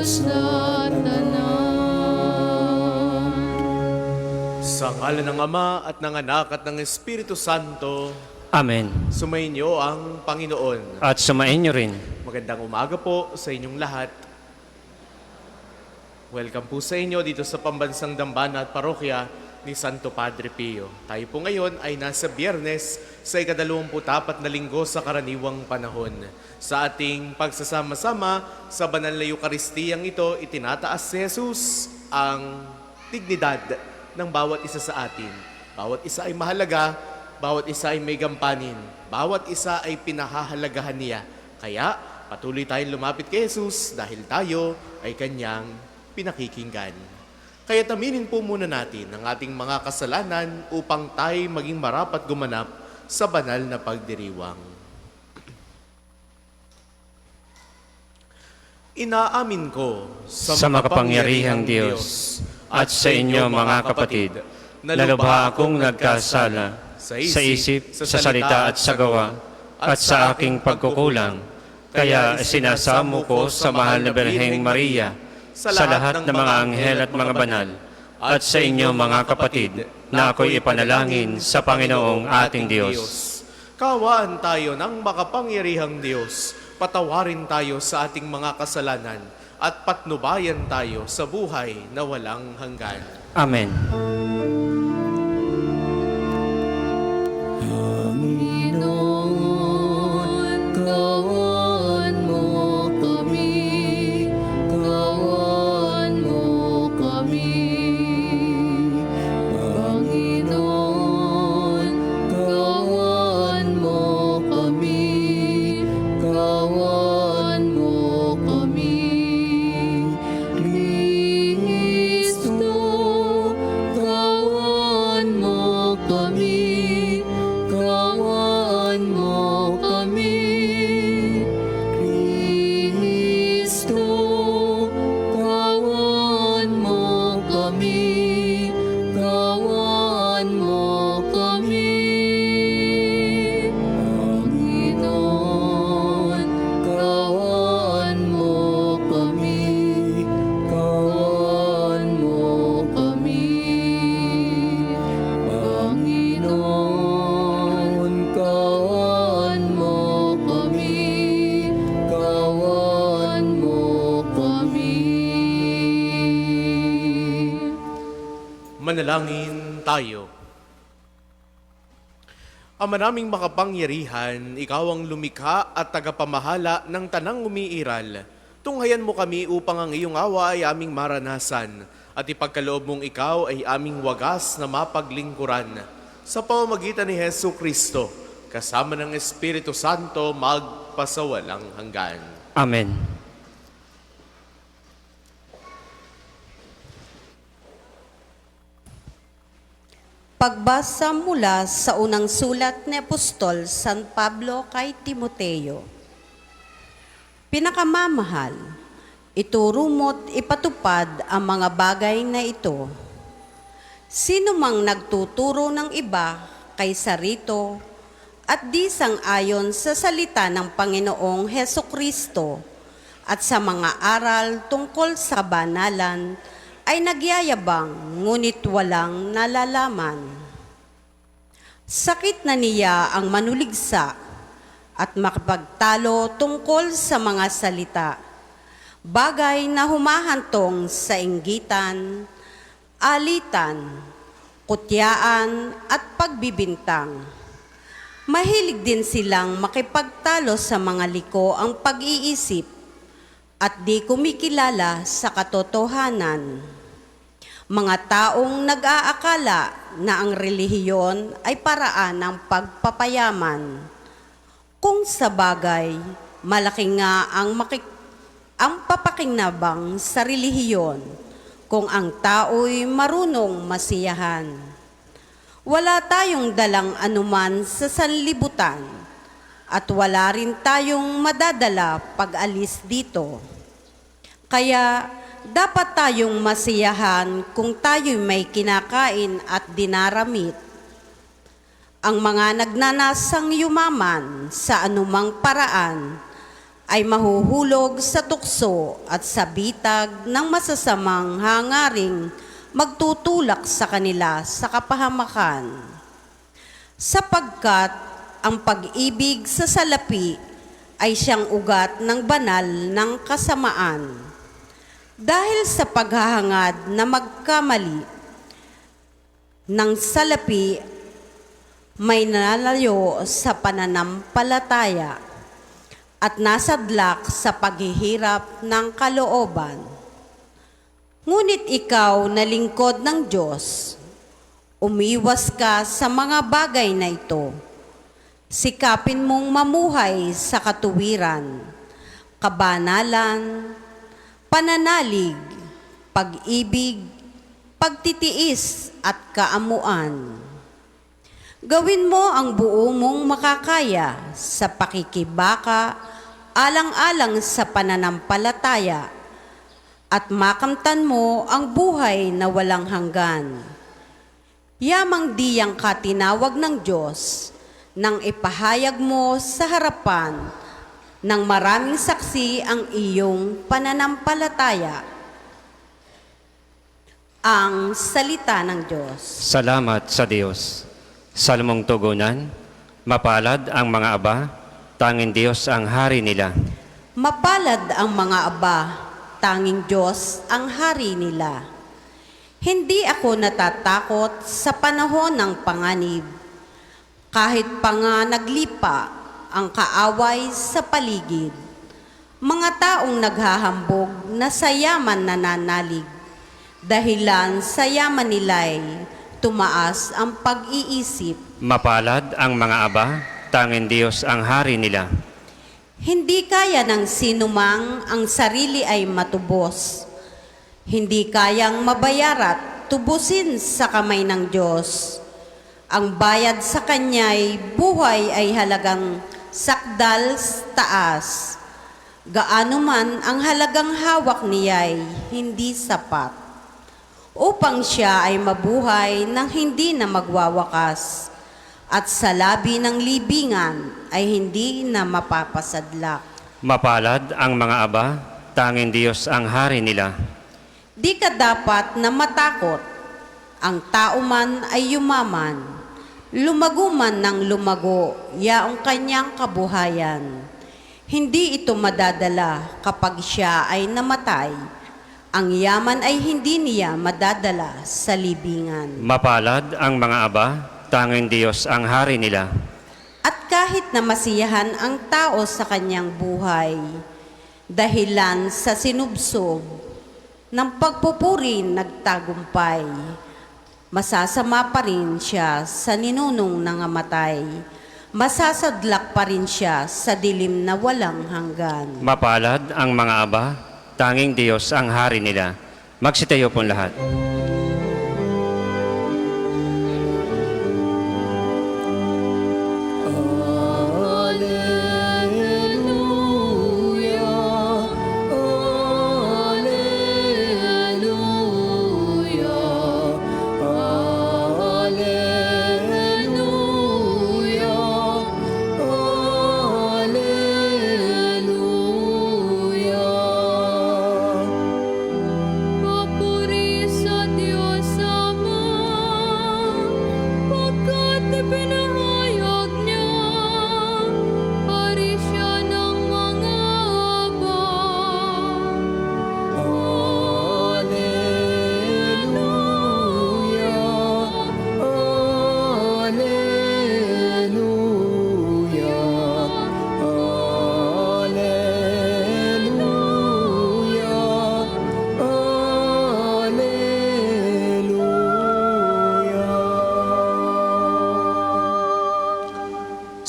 Diyos na tanan. Sa ngalan ng Ama at ng Anak at ng Espiritu Santo, Amen. sumainyo ang Panginoon. At sumainyo rin. Magandang umaga po sa inyong lahat. Welcome po sa inyo dito sa Pambansang Dambana at Parokya ni Santo Padre Pio. Tayo po ngayon ay nasa Biyernes sa ika-24 na linggo sa karaniwang panahon. Sa ating pagsasama-sama sa banal na Eukaristiyang ito, itinataas si Jesus ang dignidad ng bawat isa sa atin. Bawat isa ay mahalaga, bawat isa ay may gampanin, bawat isa ay pinahahalagahan niya. Kaya patuloy tayong lumapit kay Jesus dahil tayo ay kanyang pinakikinggan. Kaya aminin po muna natin ang ating mga kasalanan upang tayo maging marapat gumanap sa banal na pagdiriwang. Inaamin ko Sa makapangyarihang Diyos at sa inyo mga kapatid, na lubha akong nagkasala sa isip, sa salita at sa gawa, at sa aking pagkukulang. Kaya sinasamo ko sa mahal na Birheng Maria, sa lahat ng mga anghel at mga banal, at sa inyo mga kapatid, na ako'y ipanalangin sa Panginoong ating Diyos. Kawaan tayo ng makapangyarihang Diyos, patawarin tayo sa ating mga kasalanan, at patnubayan tayo sa buhay na walang hanggan. Amen. Panginoon, kawan mo kami, kawan mo kami. Panginoon, kawan mo kami, kawan mo kami. Kristo, kawan mo kami, kawan mo kami. Kristo, kawan mo kami, kawan mo kami. Panginoon, kawan mo kami, kawan mo kami. Panginoon, kawan mo kami, kawan mo kami. Manalangin tayo. Ama naming makapangyarihan, ikaw ang lumikha at tagapamahala ng tanang umiiral. Tunghayan mo kami upang ang iyong awa ay aming maranasan at ipagkaloob mong ikaw ay aming wagas na mapaglingkuran. Sa pamamagitan ni Hesu Kristo, kasama ng Espiritu Santo, magpasawalang hanggan. Amen. Pagbasa mula sa unang sulat ni Apostol San Pablo kay Timoteo. Pinakamamahal, ituro mo't ipatupad ang mga bagay na ito. Sino mang nagtuturo ng iba kaysa rito at di sang-ayon sa salita ng Panginoong Hesukristo at sa mga aral tungkol sa banalan, ay nagyayabang ngunit walang nalalaman. Sakit na niya ang manuligsa at makapagtalo tungkol sa mga salita, bagay na humahantong sa inggitan, alitan, kutyaan at pagbibintang. Mahilig din silang makipagtalo sa mga liko ang pag-iisip at di kumikilala sa katotohanan. Mga taong nag-aakala na ang relihiyon ay paraan ng pagpapayaman. Kung sa bagay, malaki nga ang papakinabang sa relihiyon kung ang tao'y marunong masiyahan. Wala tayong dalang anuman sa sanlibutan at wala rin tayong madadala pag-alis dito. Kaya dapat tayong masiyahan kung tayo'y may kinakain at dinaramit. Ang mga nagnanasang yumaman sa anumang paraan ay mahuhulog sa tukso at sa bitag ng masasamang hangaring magtutulak sa kanila sa kapahamakan. Sapagkat ang pag-ibig sa salapi ay siyang ugat ng banal ng kasamaan. Dahil sa paghahangad na magkamali ng salapi, may nalalayo sa pananampalataya at nasadlak sa paghihirap ng kalooban. Ngunit ikaw na lingkod ng Diyos, umiwas ka sa mga bagay na ito. Sikapin mong mamuhay sa katuwiran, kabanalan, pananalig, pag-ibig, pagtitiis at kaamuan. Gawin mo ang buo mong makakaya sa pakikibaka, alang-alang sa pananampalataya, at makamtan mo ang buhay na walang hanggan. Yamang diyang katinawag ng Diyos nang ipahayag mo sa harapan ng maraming saksi ang iyong pananampalataya. Ang salita ng Diyos. Salamat sa Diyos. Salmong tugunan, mapalad ang mga aba, tanging Diyos ang hari nila. Mapalad ang mga aba, tanging Diyos ang hari nila. Hindi ako natatakot sa panahon ng panganib, kahit pa nga naglipa ang kaaway sa paligid. Mga taong naghahambog na sa yaman nananalig, dahilan sa yaman nila'y tumaas ang pag-iisip. Mapalad ang mga aba, tanging Diyos ang hari nila. Hindi kaya ng sinumang ang sarili ay matubos. Hindi kayang mabayarat, tubusin sa kamay ng Diyos. Ang bayad sa Kanya'y buhay ay halagang sakdal taas. Gaano man ang halagang hawak niya'y hindi sapat, upang siya ay mabuhay ng hindi na magwawakas, at sa labi ng libingan ay hindi na mapapasadlak. Mapalad ang mga aba, tanging Diyos ang hari nila. Di ka dapat na matakot, ang tao man ay yumaman, lumago man ng lumago, yaong kanyang kabuhayan. Hindi ito madadala kapag siya ay namatay. Ang yaman ay hindi niya madadala sa libingan. Mapalad ang mga aba, tanging Diyos ang hari nila. At kahit na masiyahan ang tao sa kanyang buhay, dahilan sa sinubsob ng pagpupuri nagtagumpay, masasama pa rin siya sa ninunong nangamatay. Masasadlak pa rin siya sa dilim na walang hanggan. Mapalad ang mga aba, tanging Diyos ang hari nila. Magsitayo pong lahat. Papuri sa Diyos Ama, pagkat ipinahayag niya, hari siya ng mga aba. Alleluia, Alleluia,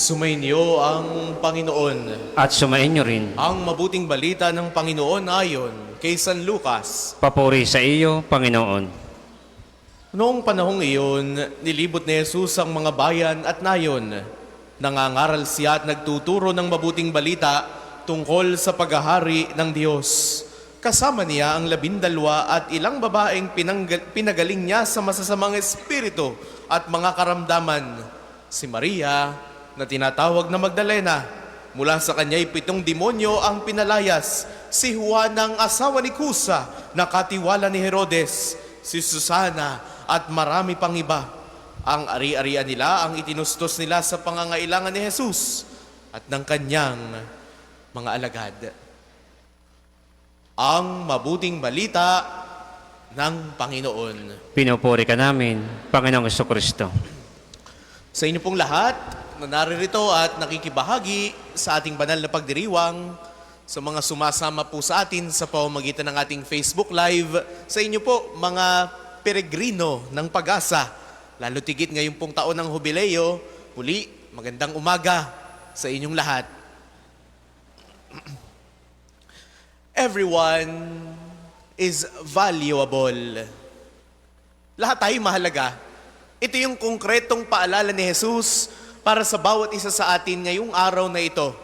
Sumainyo ang Panginoon. At sumainyo rin. Ang mabuting balita ng Panginoon ayon kay San Lucas. Papuri sa iyo, Panginoon. Noong panahong iyon, nilibot ni Jesus ang mga bayan at nayon. Nangangaral siya at nagtuturo ng mabuting balita tungkol sa paghahari ng Diyos. Kasama niya ang 12 at ilang babaeng pinagaling niya sa masasamang espiritu at mga karamdaman. Si Maria, na tinatawag na Magdalena, Mula sa kanya'y 7 demonyo ang pinalayas, si Juan ang asawa ni Kusa, na katiwala ni Herodes, si Susana at marami pang iba. Ang ari-arian nila ang itinustos nila sa pangangailangan ni Jesus at ng kanyang mga alagad. Ang mabuting balita ng Panginoon. Pinupuri ka namin, Panginoong Jesucristo. Sa inyo pong lahat na naririto at nakikibahagi sa ating banal na pagdiriwang, sa mga sumasama po sa atin sa pamamagitan ng ating Facebook Live, sa inyo po mga peregrino ng pag-asa, lalo tigit ngayon pong taon ng Jubileo, muli magandang umaga sa inyong lahat. Everyone is valuable. Lahat tayo mahalaga. Ito yung konkretong paalala ni Jesus para sa bawat isa sa atin ngayong araw na ito.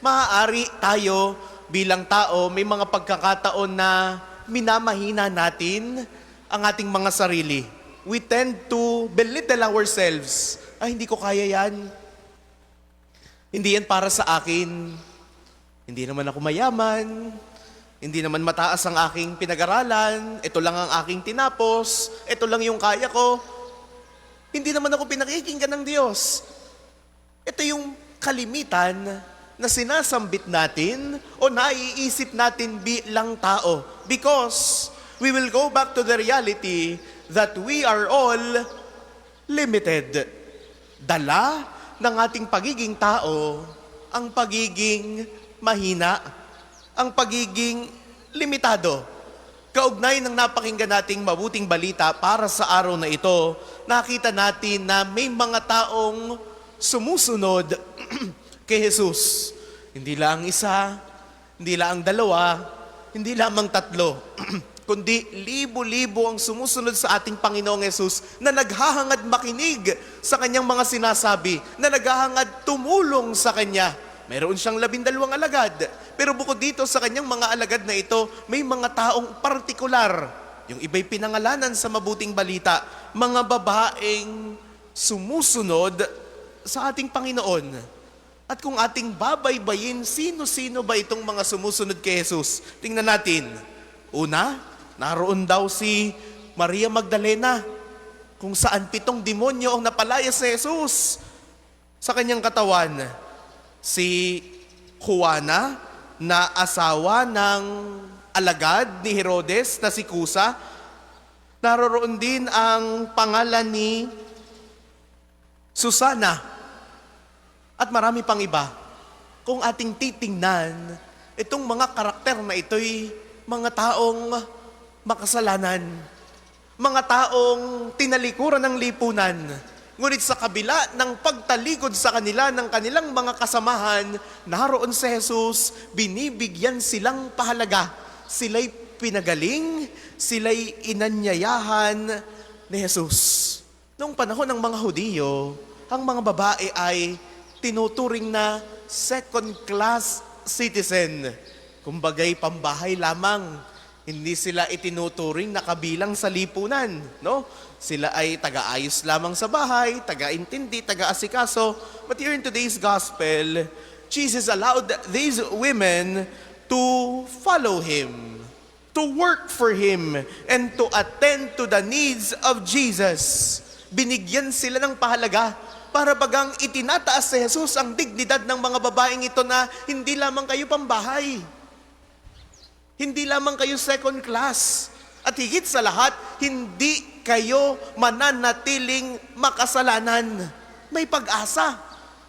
Maaari tayo bilang tao, may mga pagkakataon na minamahina natin ang ating mga sarili. We tend to belittle ourselves. Ay, hindi ko kaya yan. Hindi yan para sa akin. Hindi naman ako mayaman. Hindi naman mataas ang aking pinag-aralan. Ito lang ang aking tinapos. Ito lang yung kaya ko. Hindi naman ako pinakikinggan ng Diyos. Ito yung kalimitan na sinasambit natin o naiisip natin bilang tao. Because we will go back to the reality that we are all limited. Dala ng ating pagiging tao ang pagiging mahina, ang pagiging limitado. Kaugnay ng napakinggan nating mabuting balita para sa araw na ito, nakita natin na may mga taong sumusunod kay Jesus. Hindi lang isa, hindi lang dalawa, hindi lamang 3, kundi libo-libo ang sumusunod sa ating Panginoong Jesus na naghahangad makinig sa kanyang mga sinasabi, na naghahangad tumulong sa kanya. Meron siyang 12 alagad. Pero bukod dito sa kanyang mga alagad na ito, may mga taong partikular. Yung iba'y pinangalanan sa mabuting balita, mga babaeng sumusunod sa ating Panginoon. At kung ating babaybayin, sino-sino ba itong mga sumusunod kay Jesus? Tingnan natin. Una, naroon daw si Maria Magdalena, kung saan 7 demonyo ang napalayas sa Jesus sa kanyang katawan. Si Juana, na asawa ng alagad ni Herodes na si Kusa. Naroon din ang pangalan ni Susana at marami pang iba. Kung ating titingnan, itong mga karakter na ito'y mga taong makasalanan, mga taong tinalikuran ng lipunan. Ngunit sa kabila ng pagtalikod sa kanila ng kanilang mga kasamahan, naroon si Jesus, binibigyan silang pahalaga. Sila'y pinagaling, sila'y inanyayahan ni Jesus. Noong panahon ng mga Hudiyo, ang mga babae ay tinuturing na second-class citizen. Kumbagay pambahay lamang. Hindi sila itinuturing na kabilang sa lipunan, no? Sila ay taga-ayos lamang sa bahay, taga-intindi, taga-asikaso. But here in today's gospel, Jesus allowed these women to follow Him, to work for Him, and to attend to the needs of Jesus. Binigyan sila ng pahalaga para bagang itinataas sa Jesus ang dignidad ng mga babaeng ito na hindi lamang kayo pambahay. Hindi lamang kayo second class. At higit sa lahat, hindi kayo mananatiling makasalanan. May pag-asa.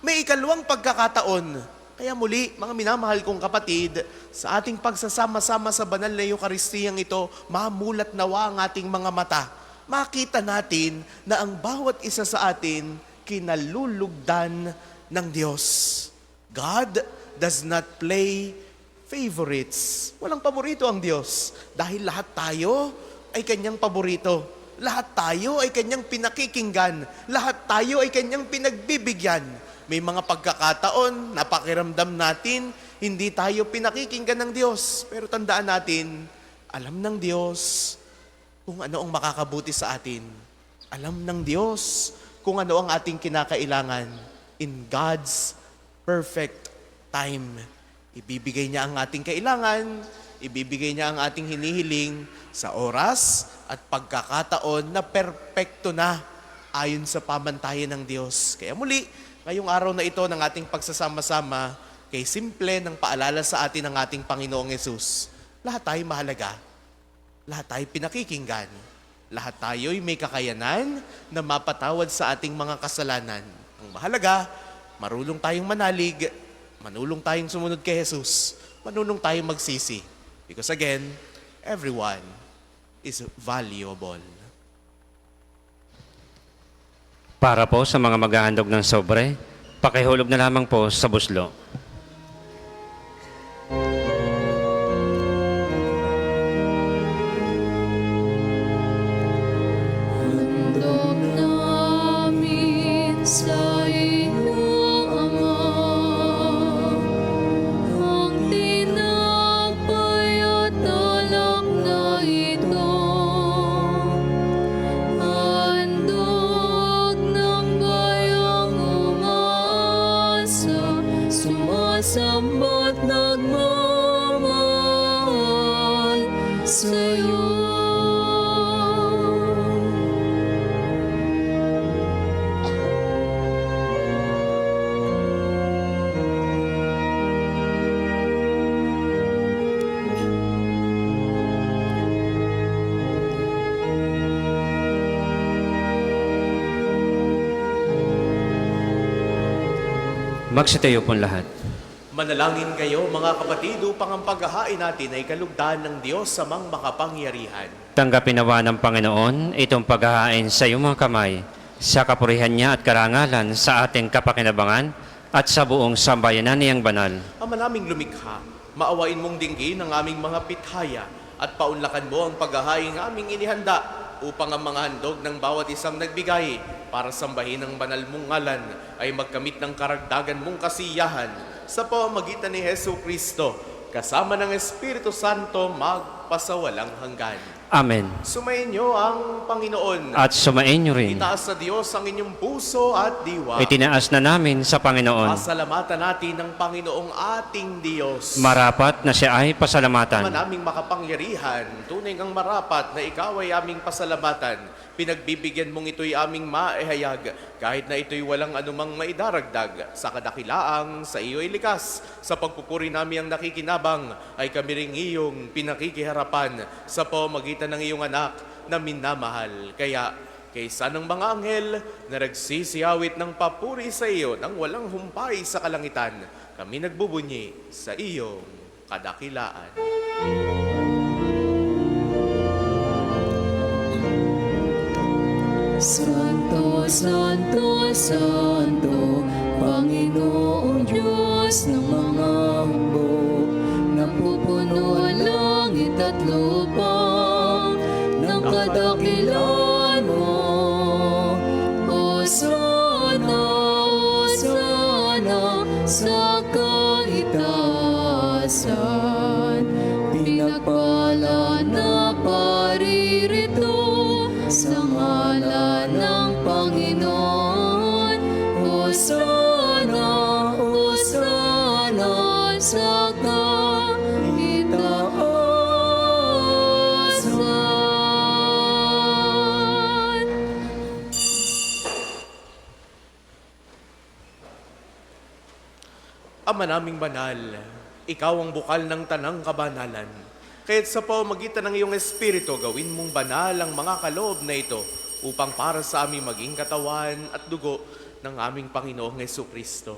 May ikalawang pagkakataon. Kaya muli, mga minamahal kong kapatid, sa ating pagsasama-sama sa banal na Eukaristiyang ito, mamulat nawa ang ating mga mata. Makita natin na ang bawat isa sa atin kinalulugdan ng Diyos. God does not play favorites. Walang paborito ang Diyos. Dahil lahat tayo ay Kanyang paborito. Lahat tayo ay Kanyang pinakikinggan. Lahat tayo ay Kanyang pinagbibigyan. May mga pagkakataon, napakiramdam natin, hindi tayo pinakikinggan ng Diyos. Pero tandaan natin, alam ng Diyos kung ano ang makakabuti sa atin. Alam ng Diyos kung ano ang ating kinakailangan. In God's perfect time. Ibibigay niya ang ating kailangan, ibibigay niya ang ating hinihiling sa oras at pagkakataon na perpekto na ayon sa pamantayan ng Diyos. Kaya muli, ngayong araw na ito ng ating pagsasama-sama, kay simple ng paalala sa atin ng ating Panginoong Yesus. Lahat tayo mahalaga. Lahat tayo pinakikinggan. Lahat tayo'y may kakayanan na mapatawad sa ating mga kasalanan. Ang mahalaga, marunong tayong manalig, manulong tayong sumunod kay Jesus, manulong tayong magsisi. Because again, everyone is valuable. Para po sa mga maghahandog ng sobre, pakihulog na lamang po sa buslo. Handog namin sa iyo, Ama, ang tinapay at alak na ito. Handog ng bayang umaasa, sumasamba't nagmamahal sa'yo. Magsitayo pong lahat. Manalangin kayo mga kapatid upang ang paghahain natin ay kalugdan ng Diyos sa mang makapangyarihan. Tanggapin nawa ng Panginoon itong paghahain sa iyong mga kamay, sa kapurihan niya at karangalan sa ating kapakinabangan at sa buong sambayanan niyang banal. Ama naming lumikha, maawain mong dinggin ang aming mga pithaya at paunlakan mo ang paghahain aming inihanda upang ang mga handog ng bawat isang nagbigay para sambahin ang banal mong ngalan ay magkamit ng karagdagan mong kasiyahan sa pamamagitan ni Hesu Kristo, kasama ng Espiritu Santo magpasawalang hanggan. Amen. Sumayin niyo ang Panginoon. At sumain niyo rin. Itaas sa Diyos ang inyong puso at diwa. Itinaas na namin sa Panginoon. Pasalamatan natin ng Panginoong ating Diyos. Marapat na siya ay Ama pasalamatan. naming makapangyarihan, tunay ang marapat na ikaw ay aming pasalamatan. Pinagbibigyan mong ito'y aming maihayag, kahit na ito'y walang anumang maidaragdag. Sa kadakilaang sa iyo ay likas, sa pagpupuri namin ang nakikinabang, ay kami ring iyong pinakikiharapan sa pamamagitan ng iyong anak na minamahal. Kaya, kaysa ng mga anghel na nagsisiyawit ng papuri sa iyo nang walang humpay sa kalangitan, kami nagbubunyi sa iyong kadakilaan. Santo, Santo, Santo, Panginoong Diyos ng mga hukbo, napupuno ang langit at lupa ng kadakilaan mo. Hosana, Hosana sa kaitaasan, pinagpala na paririto sa ngalan ng Panginoon. Hosana, Hosana sa kaitaasan. Ama naming banal, ikaw ang bukal ng tanang kabanalan. Kaya't sa pamamagitan ng iyong Espiritu, gawin mong banal ang mga kaloob na ito upang para sa aming maging katawan at dugo ng aming Panginoong Jesucristo.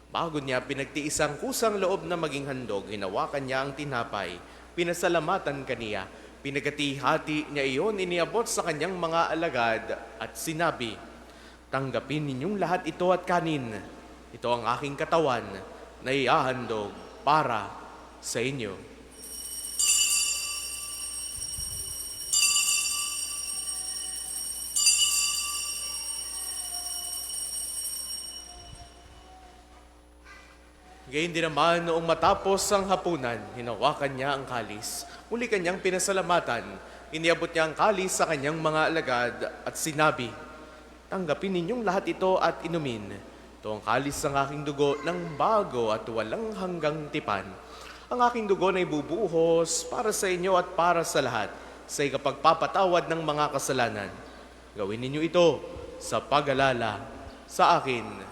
Bago niya pinagtiis ang kusang loob na maging handog, hinawakan niya ang tinapay, pinasalamatan kaniya, pinagati-hati niya iyon, iniabot sa kanyang mga alagad at sinabi, "Tanggapin ninyong lahat ito at kanin. Ito ang aking katawan na ihahandog para sa inyo." Gayun din naman noong matapos ang hapunan, hinawakan niya ang kalis. Muli kanyang pinasalamatan, iniabot niya ang kalis sa kanyang mga alagad at sinabi, "Tanggapin ninyong lahat ito at kanin. Ito ang aking dugo ng bago at walang hanggang Ito ang kalis ng aking dugo ng bago at walang hanggang tipan. Ang aking dugo na ibubuhos para sa inyo at para sa lahat sa ikapagpapatawad ng mga kasalanan. Gawin ninyo ito sa pag-alala sa akin.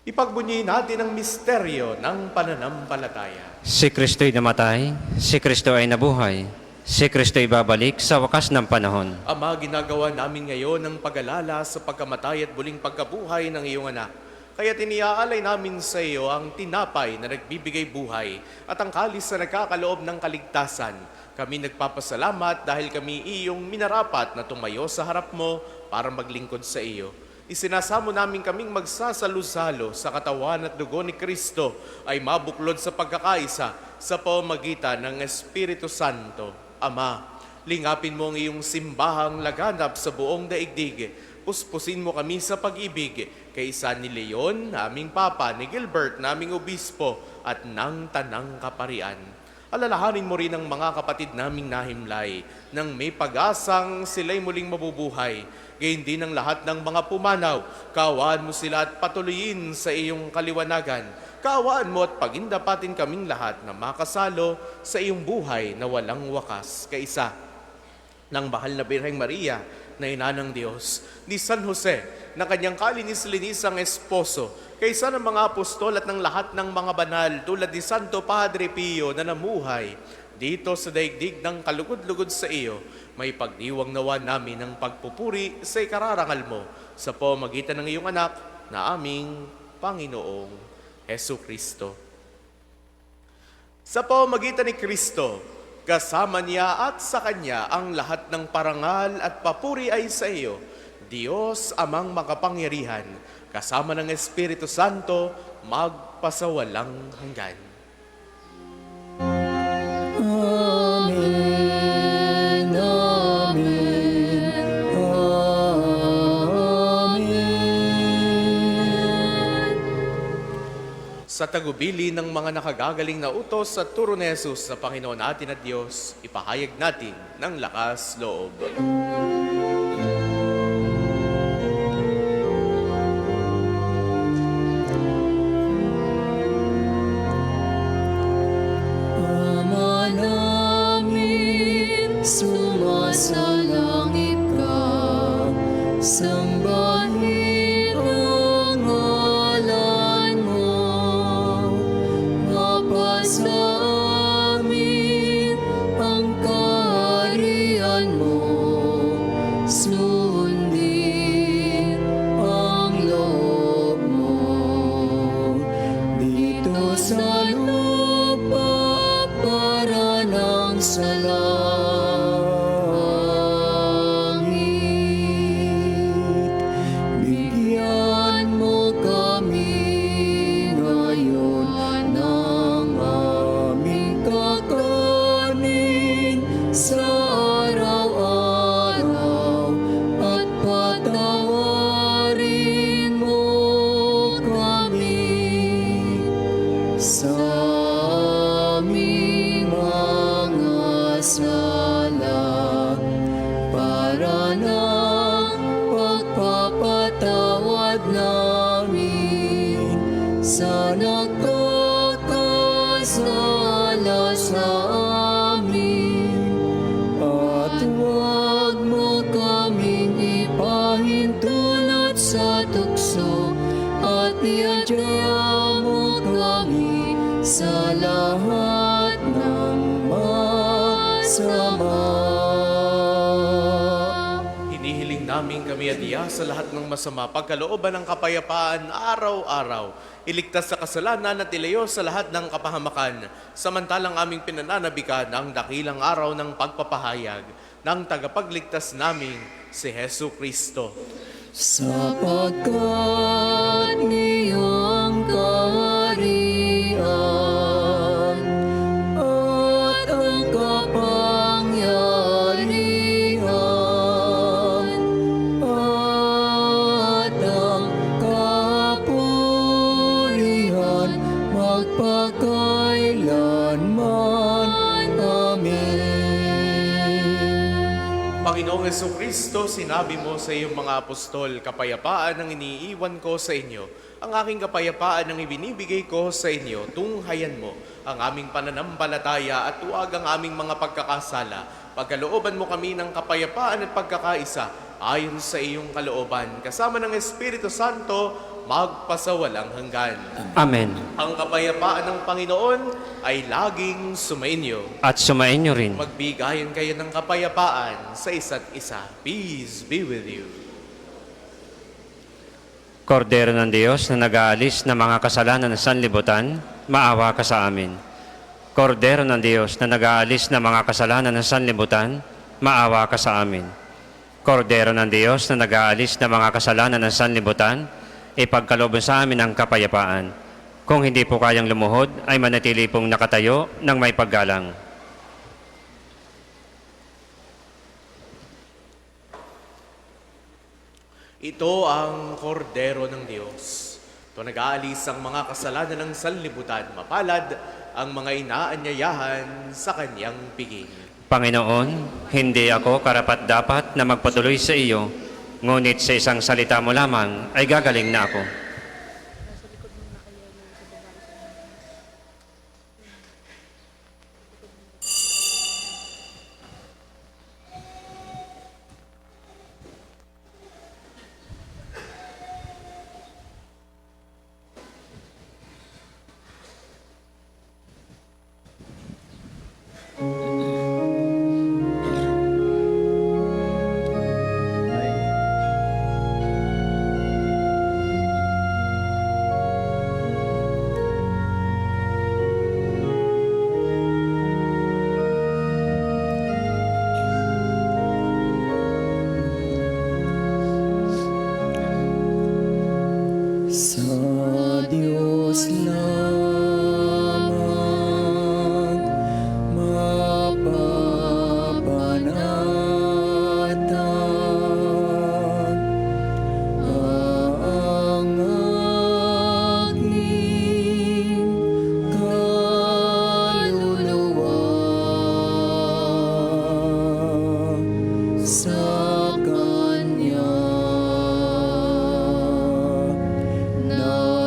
Ipagbunyi natin ang misteryo ng pananampalataya. Si Kristo'y namatay, si Kristo ay nabuhay, si Kristo'y babalik sa wakas ng panahon. Ama, ginagawa namin ngayon ang pag-alala sa pagkamatay at muling pagkabuhay ng iyong anak. Kaya tiniaalay namin sa iyo ang tinapay na nagbibigay buhay at ang kalis na nagkakaloob ng kaligtasan. Kami nagpapasalamat dahil kami iyong minarapat na tumayo sa harap mo para maglingkod sa iyo. Isinasamo namin kaming magsasalo-salo sa katawan at dugo ni Kristo ay mabuklod sa pagkakaisa sa pamamagitan ng Espiritu Santo. Ama, lingapin mo ang iyong simbahang laganap sa buong daigdig. Puspusin mo kami sa pag-ibig kay San ni Leon, naming Papa, ni Gilbert, naming Obispo, at ng Tanang Kaparian. Alalahanin mo rin ang mga kapatid naming nahimlay nang may pag-asang sila'y muling mabubuhay. Gayon din ang lahat ng mga pumanaw. Kaawaan mo sila at patuloyin sa iyong kaliwanagan. Kaawaan mo at pagindapatin kaming lahat na makasalo sa iyong buhay na walang wakas. Kaisa ng mahal na Birheng Maria, na ina ng Diyos, ni San Jose, na kanyang kalinis-linisang esposo, kaysa ng mga apostol at ng lahat ng mga banal tulad ni Santo Padre Pio na namuhay dito sa daigdig ng kalugod-lugod sa iyo, may pagdiwang nawa namin ng pagpupuri sa ikararangal mo sa pamamagitan ng iyong anak na aming Panginoong Hesu Kristo. Sa pamamagitan ni Kristo, kasama niya at sa Kanya ang lahat ng parangal at papuri ay sa iyo, Diyos amang makapangyarihan, kasama ng Espiritu Santo, magpasawalang hanggan. Amen. Amen. Amen. Sa tagubili ng mga nakagagaling na utos sa turo ni Jesus sa Panginoon natin at Diyos, ipahayag natin ng lakas loob. Ama namin, sumasalangit ka, sambahin ang ngalan mo, mapasa amin ang kaharian mo, sundin ang loob mo, dito sa lupa para ng sa langit. Bigyan mo kami ngayon ng aming kakanin sa araw-araw at patawarin mo kami sa aming mga sala para ng pagpapatawad namin sa nagkakasala sa amin. At huwag mo kaming ipahintulot sa tukso at iadya mo kami sa lahat ng masama. Hinihiling namin kami adiya sa lahat ng masama, pagkalooban ng kapayapaan araw-araw. Iligtas sa kasalanan at ilayo sa lahat ng kapahamakan, samantalang aming pinananabikan ang dakilang araw ng pagpapahayag ng tagapagligtas naming si Hesu Kristo. Sapagkat niyang kaharian at ang kapangyarihan at ang kapurihan magpakailanman. Kristo, sinabi mo sa iyong mga apostol, kapayapaan ang iniiwan ko sa inyo. Ang aking kapayapaan ang ibinibigay ko sa inyo. Tunghayan mo ang aming pananampalataya at huwag ang aming mga pagkakasala. Pagkalooban mo kami ng kapayapaan at pagkakaisa ayon sa iyong kalooban. Kasama ng Espiritu Santo, magpasawalang hanggan. Amen. Ang kapayapaan ng Panginoon ay laging sumainyo. At sumainyo rin. Magbigayan kayo ng kapayapaan sa isa't isa. Peace be with you. Kordero ng Diyos na nag-aalis ng mga kasalanan ng sanlibutan, maawa ka sa amin. Kordero ng Diyos na nag-aalis ng mga kasalanan ng sanlibutan, maawa ka sa amin. Kordero ng Diyos na nag-aalis ng mga kasalanan ng sanlibutan, ipagkalooban sa amin ang kapayapaan. Kung hindi po kayang lumuhod, ay manatili pong nakatayo ng may paggalang. Ito ang kordero ng Diyos. Ito nag-aalis ang mga kasalanan ng sanlibutan. Mapalad ang mga inaanyayahan sa kanyang piging. Panginoon, hindi ako karapat-dapat na magpatuloy sa iyo, ngunit sa isang salita mo lamang ay gagaling na ako. Sa Diyos lamang mapapanatag ang aking kaluluwa sa Kanya.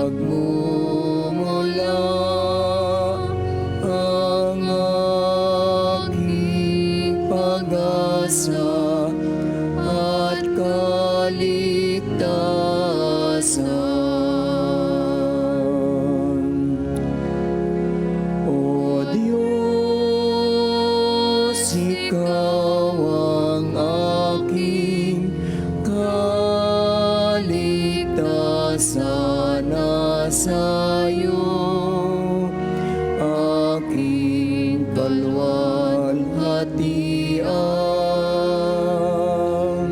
Nagmumula ang aking pag-asa at kaligtasan. O Diyos, Ikaw ang aking kaligtasan. Sa'yo aking kalwalhatian.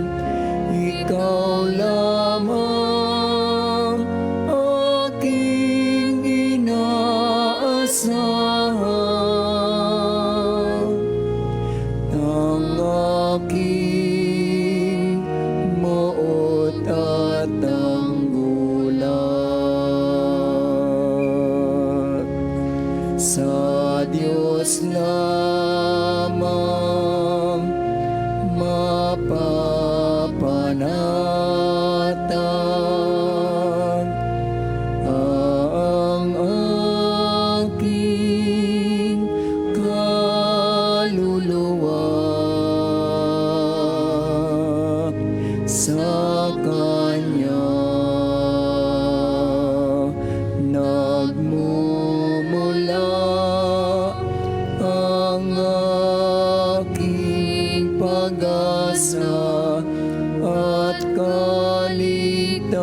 Ikaw lamang aking inaasahan. Ang aking moot at tanggulan. Sa Diyos lamang mapapanatag ang aking kaluluwa sa Kanya. Nagmumula ang aking pag-asa at kaligtasan.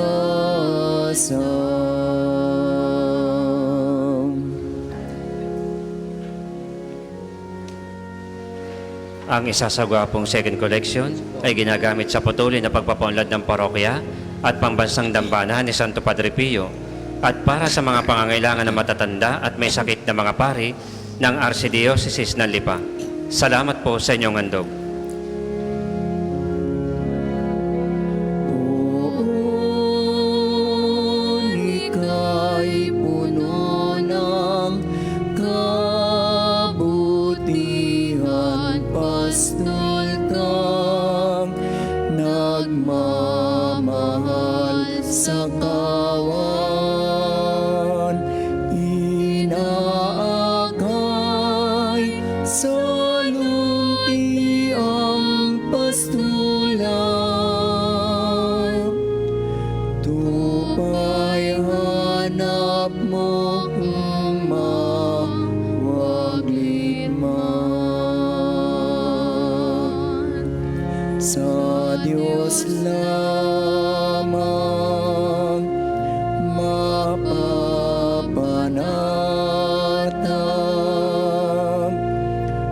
Ang isasagwapong second collection ay ginagamit sa patuloy na pagpapaunlad ng parokya at pambansang dambana ni Santo Padre Pio at para sa mga pangangailangan ng matatanda at may sakit na mga pari ng Archdiocese ng Lipa. Salamat po sa inyong handog. Poon, ika'y puno ng kabutihan, pastol kang nagmamahal sa kawan, inaakay sa lumpiang pastulan. Tupay hanap mo kung mawagligman. Sa Diyos lamang mapapanatag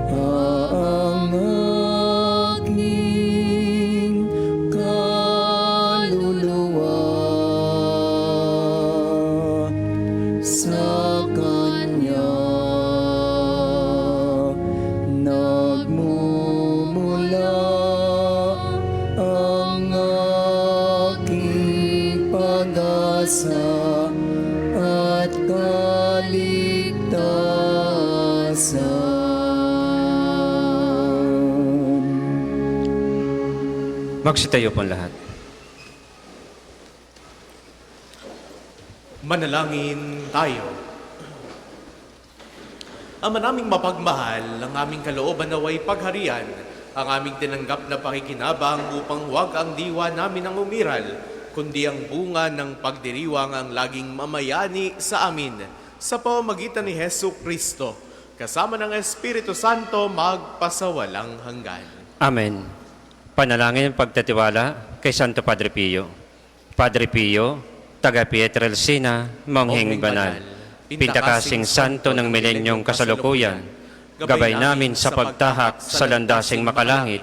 ang aking kaluluwa. Sa Kanya nagmumula ang aking pag-asa at kaligtasan. Magsitayo po lahat. Manalangin tayo. Ama naming mapagmahal, ang aming kalooban naway pagharian, ang aming tinanggap na pakikinabang upang huwag ang diwa namin ang umiral, kundi ang bunga ng pagdiriwang ang laging mamayani sa amin, sa pamamagitan ni Hesu Kristo, kasama ng Espiritu Santo magpasawalang hanggan. Amen. Panalangin ng pagtatiwala kay Santo Padre Pio. Padre Pio, taga Pietrelcina, Monghing Banal, pintakasing santo ng milenyong kasalukuyan, gabay namin sa pagtahak sa landasing makalangit,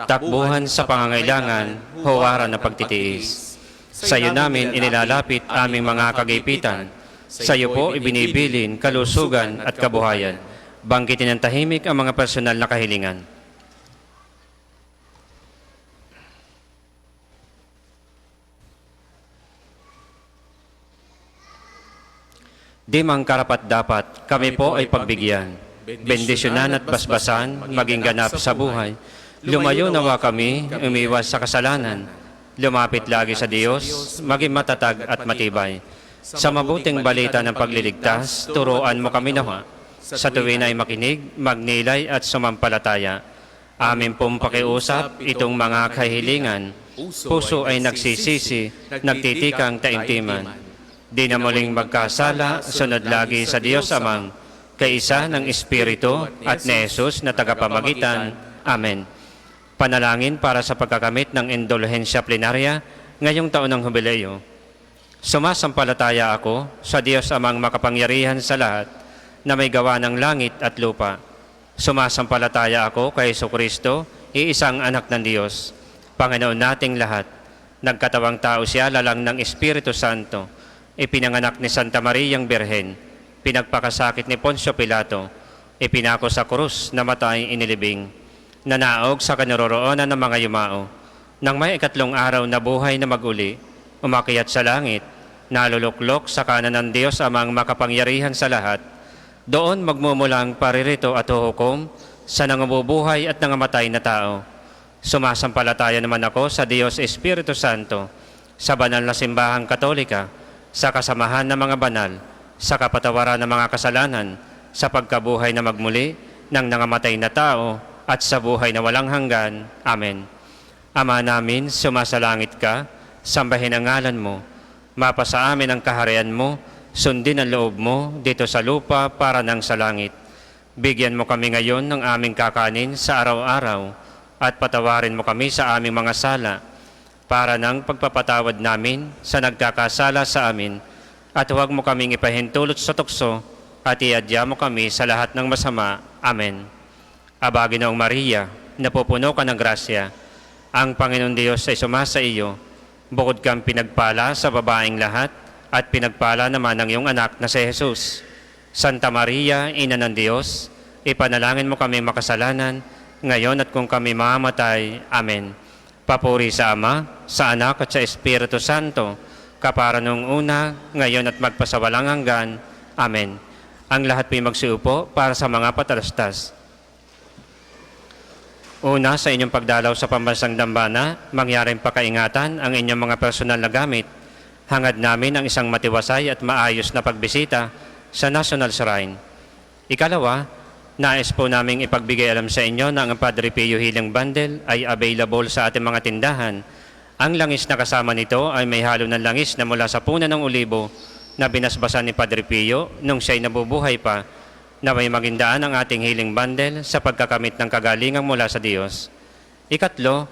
takbuhan sa pangangailangan, huwaran na pagtitiis. Sa iyo namin inilalapit aming mga kagipitan, sa iyo po ibinibilin kalusugan at kabuhayan, banggitin ng tahimik ang mga personal na kahilingan. Di mang karapat-dapat, kami po ay pagbigyan. Bendisyonan at basbasan, maging ganap sa buhay. Lumayo nawa kami, umiwas sa kasalanan. Lumapit lagi sa Diyos, maging matatag at matibay. Sa mabuting balita ng pagliligtas, turuan mo kami nawa. Sa tuwin ay makinig, magnilay at sumampalataya. Amin pong pakiusap itong mga kahilingan. Puso ay nagsisisi, nagtitikang taimtiman. Di na muling magkasala, sunod lagi sa Diyos Amang, kaisa ng Espiritu at ni Jesus na tagapamagitan. Amen. Panalangin para sa pagkakamit ng indulhensya plenarya ngayong taon ng Jubileo. Sumasampalataya ako sa Diyos Amang makapangyarihan sa lahat na may gawa ng langit at lupa. Sumasampalataya ako kay Jesucristo, iisang anak ng Diyos, Panginoon nating lahat. Nagkatawang tao siya lalang ng Espiritu Santo. Ipinanganak ni Santa Mariang Birhen, pinagpakasakit ni Poncio Pilato, ipinako sa krus, namatay inilibing, nanaog sa kanaroroonan ng mga yumao. Nang may 3 araw na buhay na maguli, umakyat sa langit, naluluklok sa kanan ng Diyos Amang makapangyarihan sa lahat. Doon magmumulang paririto at huhukom sa nangabubuhay at nangamatay na tao. Sumasampalataya naman ako sa Diyos Espiritu Santo, sa banal na simbahang Katolika, sa kasamahan ng mga banal, sa kapatawaran ng mga kasalanan, sa pagkabuhay na magmuli ng nangamatay na tao, at sa buhay na walang hanggan. Amen. Ama namin, sumasalangit ka, sambahin ang ngalan mo, mapasa amin ang kaharian mo, sundin ang loob mo dito sa lupa para nang sa langit. Bigyan mo kami ngayon ng aming kakanin sa araw-araw, at patawarin mo kami sa aming mga sala, para ng pagpapatawad namin sa nagkakasala sa amin, at huwag mo kaming ipahintulot sa tukso, at iadya mo kami sa lahat ng masama. Amen. Aba, Ginoong Maria, napupuno ka ng grasya, ang Panginoon Diyos ay sumasa iyo, bukod kang pinagpala sa babaeng lahat, at pinagpala naman ang iyong anak na si Jesus. Santa Maria, Ina ng Diyos, ipanalangin mo kami makasalanan, ngayon at kung kami mamamatay. Amen. Papuri sa Ama, sa Anak at sa Espiritu Santo, kapara nung una, ngayon at magpasawalang hanggan. Amen. Ang lahat po'y magsiupo para sa mga patalastas. Una, sa inyong pagdalaw sa pambansang dambana, mangyaring pakaingatan ang inyong mga personal na gamit. Hangad namin ang isang matiwasay at maayos na pagbisita sa National Shrine. Ikalawa, nais po naming ipagbigay alam sa inyo na ang Padre Pio Healing Bundle ay available sa ating mga tindahan. Ang langis na kasama nito ay may halo ng langis na mula sa puno ng olibo na binasbasan ni Padre Pio nung siya'y nabubuhay pa, na may magindaan ang ating healing bundle sa pagkakamit ng kagalingan mula sa Diyos. Ikatlo,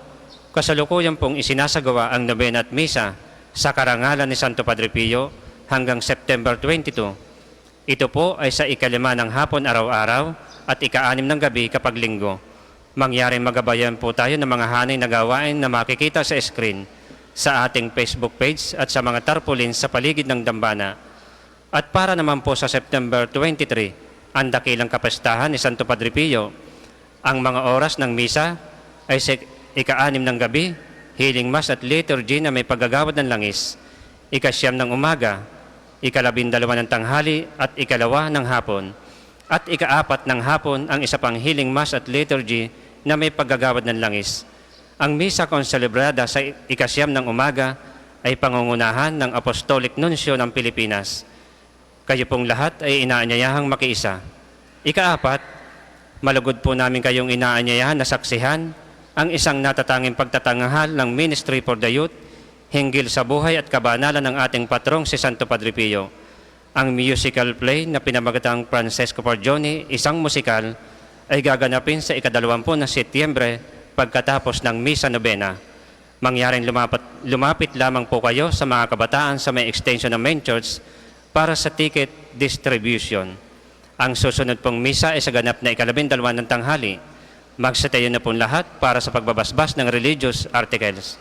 kasalukuyan pong isinasagawa ang nobena at misa sa karangalan ni Santo Padre Pio hanggang September 22. Ito po ay sa ika-5 ng hapon araw-araw at ika-6 ng gabi kapag linggo. Mangyaring magabayan po tayo ng mga hanay na gawain na makikita sa screen sa ating Facebook page at sa mga tarpaulin sa paligid ng dambana. At para naman po sa September 23, ang dakilang kapistahan ni Santo Padre Pio. Ang mga oras ng misa ay sa ika-6 ng gabi, healing mass at liturgy na may paggagawad ng langis, ika-9 ng umaga, ika-12 ng tanghali at ika-2 ng hapon, at ika-4 ng hapon ang isa pang healing mass at liturgy na may paggagawad ng langis. Ang misa konselebrada sa ika-9 ng umaga ay pangungunahan ng Apostolic Nuncio ng Pilipinas. Kayo pong lahat ay inaanyayahang makiisa. Ika-4, malugod po namin kayong inaanyayahan na saksihan ang isang natatanging pagtatanghal ng Ministry for the Youth hinggil sa buhay at kabanalan ng ating patrong si Santo Padre Pio. Ang musical play na pinamagatang Francesco Forgione, isang musikal, ay gaganapin sa ika-20 ng Setyembre pagkatapos ng Misa Novena. Mangyaring lumapit lamang po kayo sa mga kabataan sa may extension ng main church para sa ticket distribution. Ang susunod pong misa ay sa ganap na ika-12 ng tanghali. Magsatayo na pong lahat para sa pagbabasbas ng religious articles.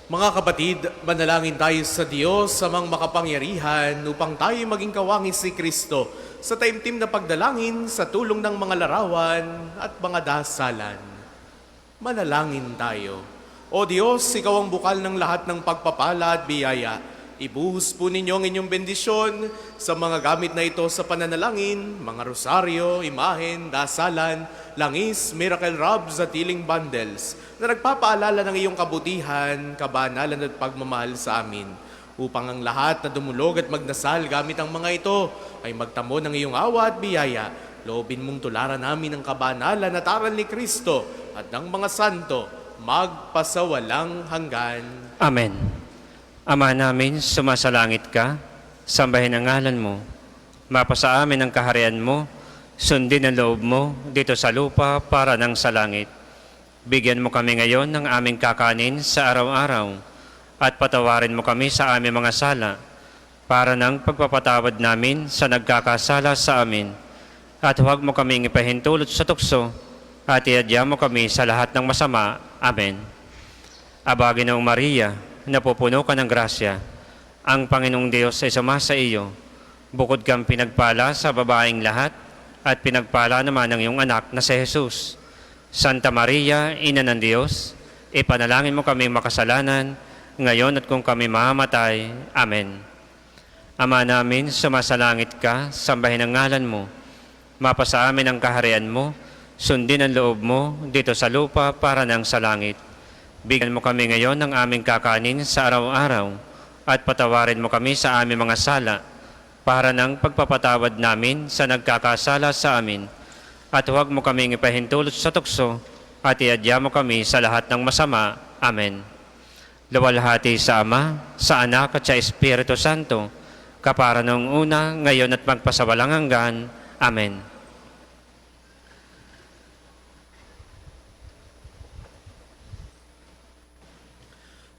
Mga kapatid, manalangin tayo sa Diyos sa mga makapangyarihan upang tayo maging kawangis si Kristo sa taimtim na pagdalangin sa tulong ng mga larawan at mga dasalan. Manalangin tayo. O Diyos, Ikaw ang bukal ng lahat ng pagpapala at biyaya. Ibuhos po ninyo ang inyong bendisyon sa mga gamit na ito sa pananalangin, mga rosaryo, imahen, dasalan, langis, miracle robs at healing bundles na nagpapaalala ng iyong kabutihan, kabanalan at pagmamahal sa amin. Upang ang lahat na dumulog at magdasal gamit ang mga ito ay magtamo ng iyong awa at biyaya. Loobin mong tularan namin ang kabanalan at aral ni Kristo at ng mga santo magpasawalang hanggan. Amen. Ama namin, sumasalangit ka, sambahin ang ngalan mo. Mapasa amin ang kaharian mo, sundin ang loob mo dito sa lupa para ng sa langit. Bigyan mo kami ngayon ng aming kakanin sa araw-araw at patawarin mo kami sa aming mga sala para ng pagpapatawad namin sa nagkakasala sa amin. At huwag mo kaming ipahintulot sa tukso at iadya mo kami sa lahat ng masama. Amen. Aba, Ginoong Maria, napupuno ka ng grasya. Ang Panginoong Diyos ay sumasa iyo. Bukod kang pinagpala sa babaeng lahat at pinagpala naman ng iyong anak na si Jesus. Santa Maria, Ina ng Diyos, ipanalangin mo kaming makasalanan, ngayon at kung kami mamamatay. Amen. Ama namin, sumasalangit ka, sambahin ang ngalan mo. Mapasa amin ang kaharian mo, sundin ang loob mo dito sa lupa para ng sa langit. Bigyan mo kami ngayon ng aming kakanin sa araw-araw at patawarin mo kami sa aming mga sala para ng pagpapatawad namin sa nagkakasala sa amin. At huwag mo kaming ipahintulot sa tukso at iadya mo kami sa lahat ng masama. Amen. Luwalhati sa Ama, sa Anak at sa Espiritu Santo, kapara noong una, ngayon at magpasawalang hanggan. Amen.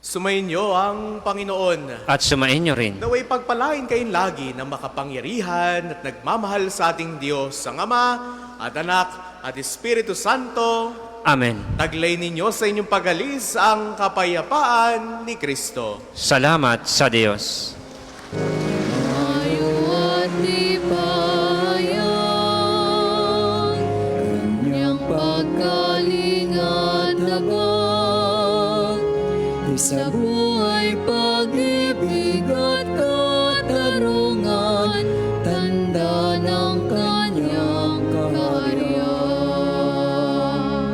Sumainyo ang Panginoon. At sumainyo rin. Naway pagpalain kayong lagi ng makapangyarihan at nagmamahal sa ating Diyos, ang Ama at Anak at Espiritu Santo. Amen. Taglay ninyo sa inyong pag-alis ang kapayapaan ni Kristo. Salamat sa Diyos. Tayo at libayan, kanyang pagkalinga at labag, sa buhay, pag-ibig at katarungan.